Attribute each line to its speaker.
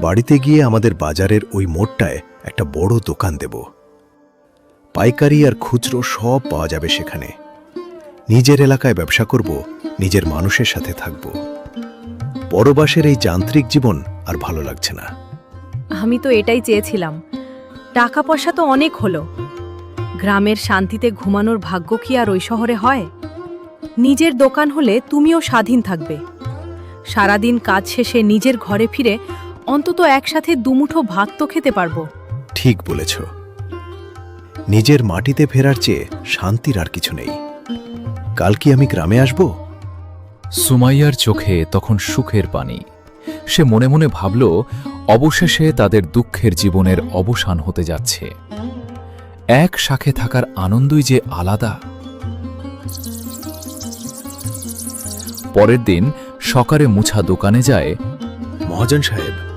Speaker 1: বাড়িতে গিয়ে আমাদের বাজারের ওই মোড়টায় একটা বড় দোকান দেব। পাইকারি আর খুচরো সব পাওয়া যাবে সেখানে। নিজের এলাকায় ব্যবসা করব, নিজের মানুষের সাথে থাকব। পরবাসের এই যান্ত্রিক জীবন আর ভালো লাগছে না।
Speaker 2: আমি তো এটাই চেয়েছিলাম। টাকা পয়সা তো অনেক হলো, গ্রামের শান্তিতে ঘুমানোর ভাগ্য কি আর ওই শহরে হয়? নিজের দোকান হলে তুমিও স্বাধীন থাকবে। সারাদিন কাজ শেষে নিজের ঘরে ফিরে অন্তত একসাথে দুমুঠো ভাত তো খেতে পারবো।
Speaker 1: ঠিক বলেছ। নিজের মাটিতে ফেরার চেয়ে শান্তির আর কিছু নেই। কাল কি আমি গ্রামে আসব?
Speaker 3: সুমাইয়ার চোখে তখন সুখের পানি। সে মনে মনে ভাবল, অবশেষে তাদের দুঃখের জীবনের অবসান হতে যাচ্ছে। এক শাখে থাকার আনন্দই যে আলাদা। পরের দিন সকালে মুছা দোকানে যায়।
Speaker 1: মহাজন সাহেব,